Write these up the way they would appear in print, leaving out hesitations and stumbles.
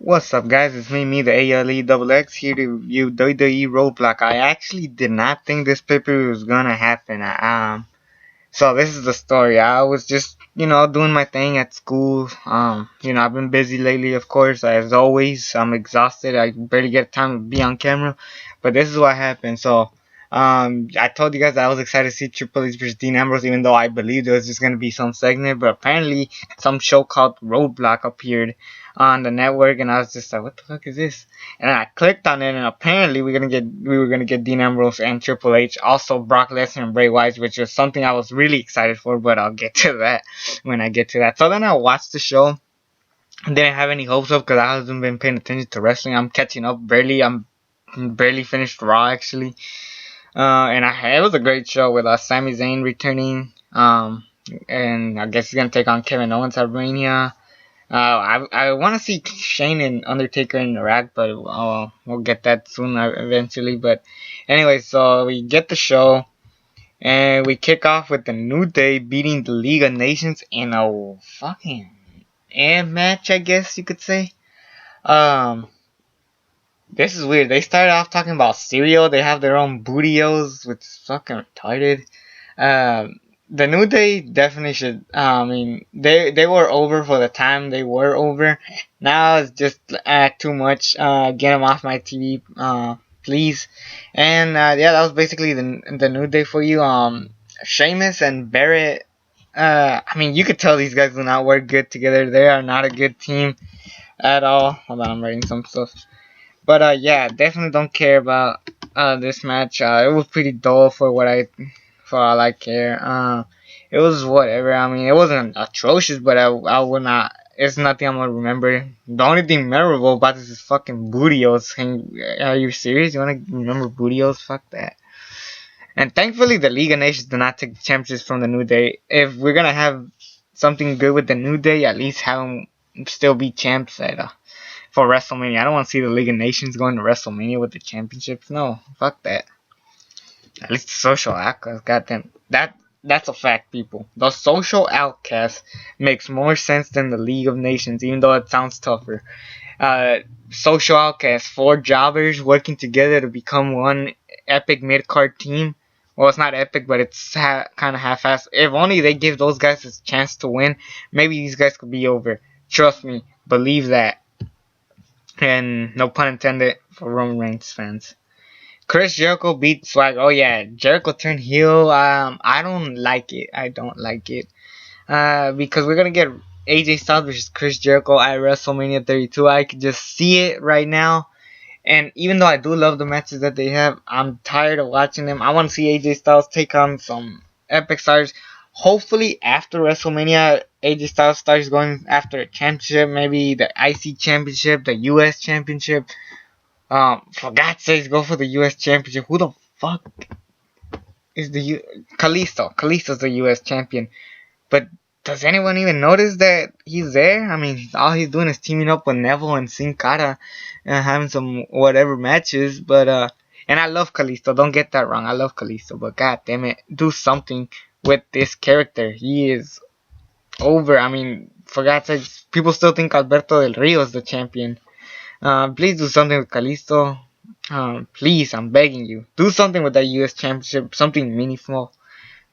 What's up, guys? It's me, the aLeXx, here to review WWE Roadblock. I actually did not think this pay-per-view was gonna happen. So this is the story. I was just, doing my thing at school. I've been busy lately, of course, as always. I'm exhausted. I barely get time to be on camera. But this is what happened. So, I told you guys that I was excited to see Triple H versus Dean Ambrose, even though I believed it was just gonna be some segment. But apparently, some show called Roadblock appeared on the network, and I was just like, "What the fuck is this?" And I clicked on it, and apparently we were gonna get Dean Ambrose and Triple H, also Brock Lesnar and Bray Wyatt, which was something I was really excited for. But I'll get to that when I get to that. So then I watched the show. Didn't have any hopes of because I haven't been paying attention to wrestling. I'm catching up barely. I'm barely finished Raw actually. It was a great show with Sami Zayn returning. And I guess he's gonna take on Kevin Owens at Mania. I want to see Shane and Undertaker interact, but we'll get that soon eventually. But anyway, so we get the show, and we kick off with the New Day beating the League of Nations in a fucking match, I guess you could say. This is weird. They started off talking about cereal. They have their own bootios, which is fucking retarded. The New Day definitely should. They were over for the time they were over. Now it's just too much. Get them off my TV, please. And yeah, that was basically the New Day for you. Sheamus and Barrett. You could tell these guys do not work good together. They are not a good team at all. Hold on, I'm writing some stuff. But yeah, definitely don't care about this match. It was pretty dull for all I care. It was whatever. It wasn't atrocious, but I would not. It's nothing I'm gonna remember. The only thing memorable about this is fucking bootios. Are you serious? You wanna remember bootios? Fuck that. And thankfully, the League of Nations did not take the championships from the New Day. If we're gonna have something good with the New Day, at least have them still be champs for WrestleMania. I don't want to see the League of Nations going to WrestleMania with the championships. No, fuck that. At least the social outcast, goddamn. That's a fact, people. The social outcast makes more sense than the League of Nations, even though it sounds tougher. Social outcast, 4 jobbers working together to become one epic mid-card team. Well, it's not epic, but it's kind of half-assed. If only they give those guys a chance to win, maybe these guys could be over. Trust me, believe that. And no pun intended for Roman Reigns fans. Chris Jericho beat Swagger. Oh yeah, Jericho turned heel. I don't like it. Because we're gonna get AJ Styles versus Chris Jericho at WrestleMania 32. I can just see it right now. And even though I do love the matches that they have, I'm tired of watching them. I want to see AJ Styles take on some epic stars. Hopefully after WrestleMania, AJ Styles starts going after a championship, maybe the IC championship, the US championship. For God's sakes, go for the US championship. Who the fuck is Kalisto? Kalisto's the US champion. But does anyone even notice that he's there? All he's doing is teaming up with Neville and Sin Cara and having some whatever matches. But and I love Kalisto. Don't get that wrong. I love Kalisto. But god damn it, do something with this character. He is over. For God's sake, people still think Alberto Del Rio is the champion. Please do something with Kalisto. Please, I'm begging you. Do something with that US championship. Something meaningful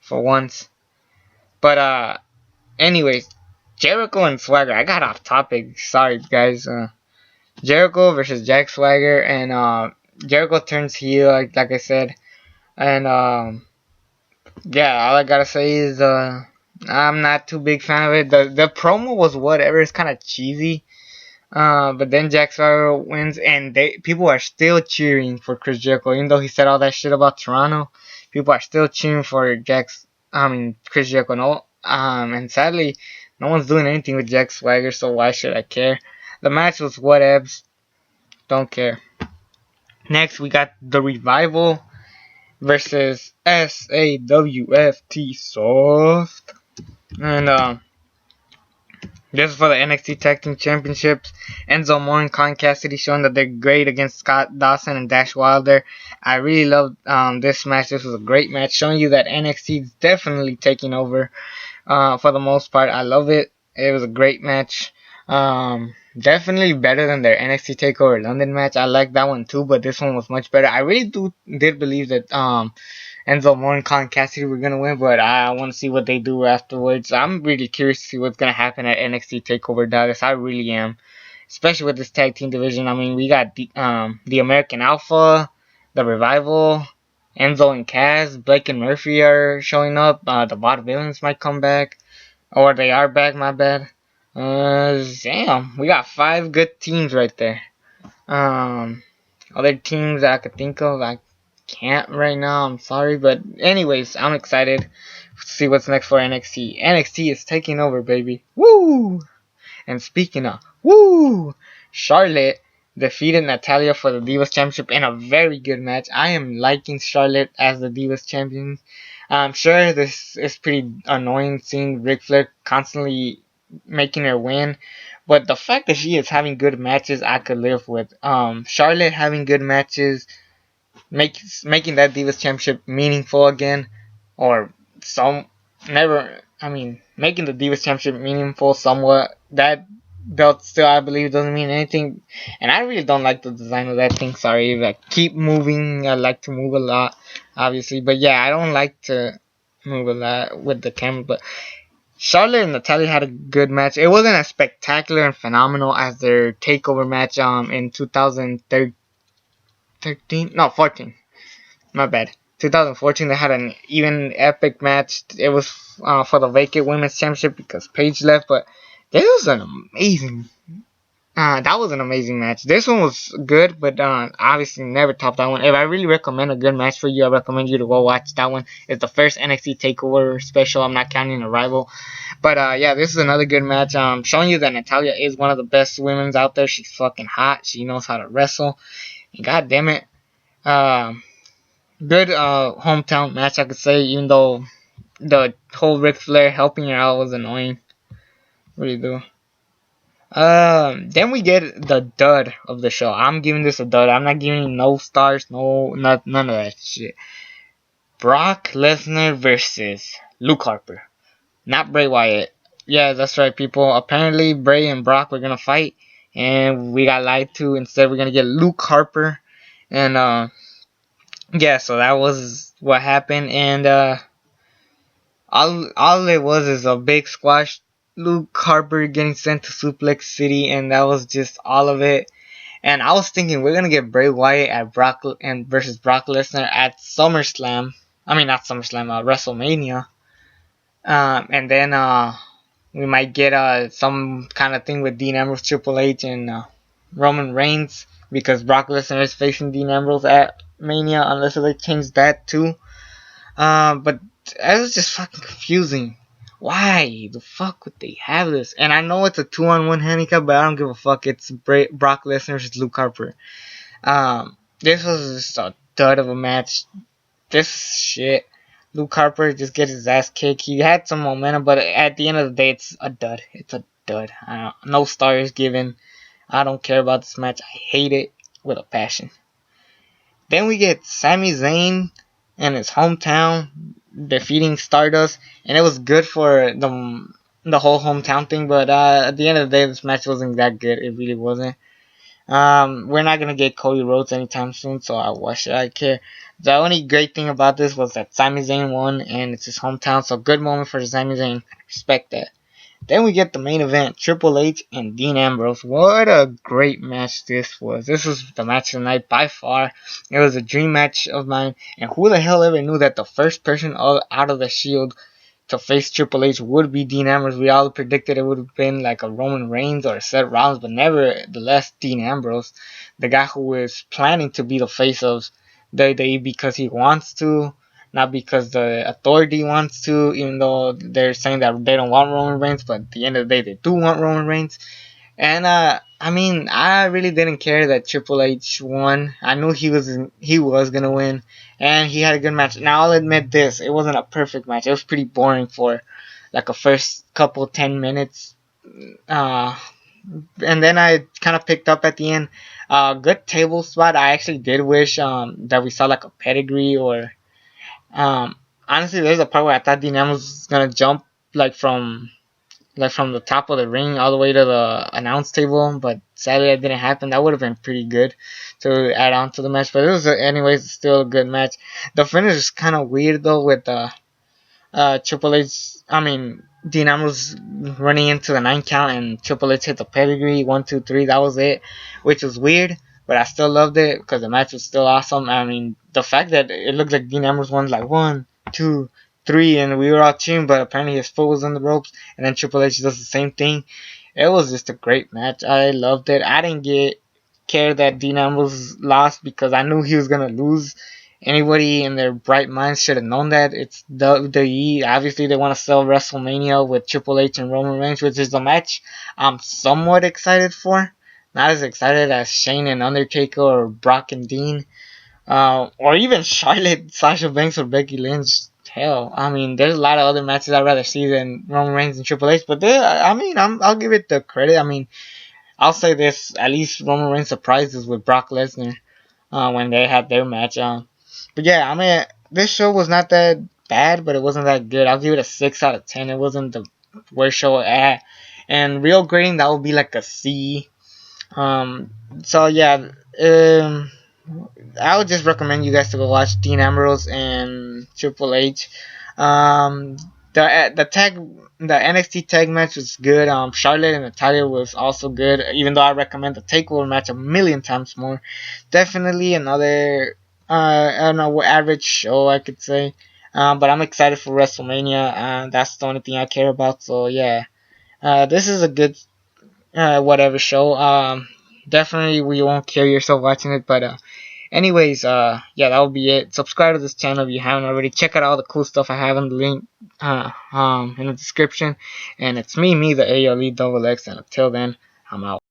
for once. But anyways, Jericho and Swagger. I got off topic. Sorry, guys. Jericho versus Jack Swagger, and Jericho turns heel, like I said. And yeah, all I gotta say is I'm not too big fan of it. The promo was whatever. It's kind of cheesy. But then Jack Swagger wins, and people are still cheering for Chris Jericho, even though he said all that shit about Toronto. People are still cheering for Chris Jericho. No, and sadly, no one's doing anything with Jack Swagger, so why should I care? The match was whatevs. Don't care. Next, we got the Revival versus SAWFT Soft, and this is for the NXT Tag Team Championships. Enzo Amore and Con Cassidy showing that they're great against Scott Dawson and Dash Wilder. I really loved this match. This was a great match, showing you that NXT is definitely taking over for the most part. I love it. It was a great match. Definitely better than their NXT Takeover London match. I like that one too, but this one was much better. I really did believe that Enzo Amore and Colin Cassidy were gonna win, but I want to see what they do afterwards. I'm really curious to see what's gonna happen at NXT Takeover Dallas. I really am, especially with this tag team division. I mean, we got the American Alpha, the Revival, Enzo and Cass, Blake and Murphy are showing up. The Vaudevillains might come back, or they are back. My bad. Damn, we got 5 good teams right there. Um, Other teams that I could think of, I can't right now. I'm sorry, but anyways, I'm excited to see what's next for NXT. NXT is taking over, baby. Woo! And speaking of woo, Charlotte defeated Natalya for the Divas Championship in a very good match. I am liking Charlotte as the Divas Champion. I'm sure this is pretty annoying seeing Ric Flair constantly making her win. But the fact that she is having good matches, I could live with. Charlotte having good matches, making that Divas Championship meaningful again, or some never. I mean, making the Divas Championship meaningful somewhat. That belt still, I believe, doesn't mean anything, and I really don't like the design of that thing. Sorry, like keep moving. I like to move a lot, obviously, but yeah, I don't like to move a lot with the camera, but Charlotte and Natalya had a good match. It wasn't as spectacular and phenomenal as their takeover match in 2013. No, 14. My bad. 2014 they had an even epic match. It was for the vacant women's championship because Paige left, but this was an amazing. That was an amazing match. This one was good, but obviously never topped that one. If I really recommend a good match for you, I recommend you to go watch that one. It's the first NXT Takeover special. I'm not counting a rival, but yeah, this is another good match. Showing you that Natalya is one of the best women's out there. She's fucking hot. She knows how to wrestle. And god damn it, good hometown match, I could say. Even though the whole Ric Flair helping her out was annoying. Really do. Then we get the dud of the show. I'm giving this a dud. I'm not giving no stars, none of that shit. Brock Lesnar versus Luke Harper, not Bray Wyatt. Yeah, that's right, people. Apparently, Bray and Brock were gonna fight, and we got lied to. Instead, we're gonna get Luke Harper, and yeah. So that was what happened, and all it was is a big squash. Luke Harper getting sent to Suplex City, and that was just all of it. And I was thinking we're gonna get Bray Wyatt at Brock and versus Brock Lesnar at SummerSlam. I mean not SummerSlam, WrestleMania. And then we might get some kind of thing with Dean Ambrose, Triple H, and Roman Reigns because Brock Lesnar is facing Dean Ambrose at Mania, unless they change that too. But it was just fucking confusing. Why the fuck would they have this? And I know it's a 2-on-1 handicap, but I don't give a fuck. It's Brock Lesnar versus Luke Harper. This was just a dud of a match. This shit. Luke Harper just gets his ass kicked. He had some momentum, but at the end of the day, it's a dud. It's a dud. No stars given. I don't care about this match. I hate it with a passion. Then we get Sami Zayn in his hometown defeating Stardust, and it was good for the whole hometown thing, but at the end of the day, this match wasn't that good. It really wasn't. We're not gonna get Cody Rhodes anytime soon, so why should I care? The only great thing about this was that Sami Zayn won, and it's his hometown, so good moment for Sami Zayn. Respect that. Then we get the main event, Triple H and Dean Ambrose. What a great match this was. This was the match of the night by far. It was a dream match of mine. And who the hell ever knew that the first person out of the Shield to face Triple H would be Dean Ambrose? We all predicted it would have been like a Roman Reigns or a Seth Rollins, but nevertheless Dean Ambrose, the guy who is planning to be the face of WWE because he wants to, not because the authority wants to, even though they're saying that they don't want Roman Reigns, but at the end of the day, they do want Roman Reigns. And, I mean, I really didn't care that Triple H won. I knew he was gonna win, and he had a good match. Now, I'll admit this, it wasn't a perfect match. It was pretty boring for, like, a first couple 10 minutes. And then I kind of picked up at the end. Good table spot. I actually did wish, that we saw, like, a pedigree or... honestly, there's a part where I thought Dean Ambrose was gonna jump like from like from the top of the ring all the way to the announce table, but sadly that didn't happen. That would have been pretty good to add on to the match, but it was anyways still a good match. The finish is kind of weird though with Triple H. I mean Dean Ambrose running into the 9 count and Triple H hit the pedigree 1 2 3. That was it, which was weird. But I still loved it because the match was still awesome. I mean, the fact that it looked like Dean Ambrose won like 1 2 3, and we were all cheering, but apparently his foot was on the ropes, and then Triple H does the same thing. It was just a great match. I loved it. I didn't care that Dean Ambrose lost because I knew he was gonna lose. Anybody in their bright minds should have known that. It's WWE. Obviously, they want to sell WrestleMania with Triple H and Roman Reigns, which is the match I'm somewhat excited for. Not as excited as Shane and Undertaker or Brock and Dean, or even Charlotte, Sasha Banks, or Becky Lynch. Hell, I mean, there's a lot of other matches I'd rather see than Roman Reigns and Triple H. But I mean, I'll give it the credit. I mean, I'll say this: at least Roman Reigns surprised us with Brock Lesnar when they had their match. But yeah, I mean, this show was not that bad, but it wasn't that good. I'll give it a 6 out of 10. It wasn't the worst show at. And real grading, that would be like a C. So yeah, I would just recommend you guys to go watch Dean Ambrose and Triple H. The NXT tag match was good. Charlotte and Natalia was also good. Even though I recommend the Takeover match a million times more. Definitely another I don't know, average show I could say. But I'm excited for WrestleMania, and that's the only thing I care about. So yeah, this is a good whatever show. Definitely we won't kill yourself watching it, but anyways, yeah, that will be it. Subscribe to this channel if you haven't already. Check out all the cool stuff I have in the link, in the description. And it's me, the aLeXx, and until then, I'm out.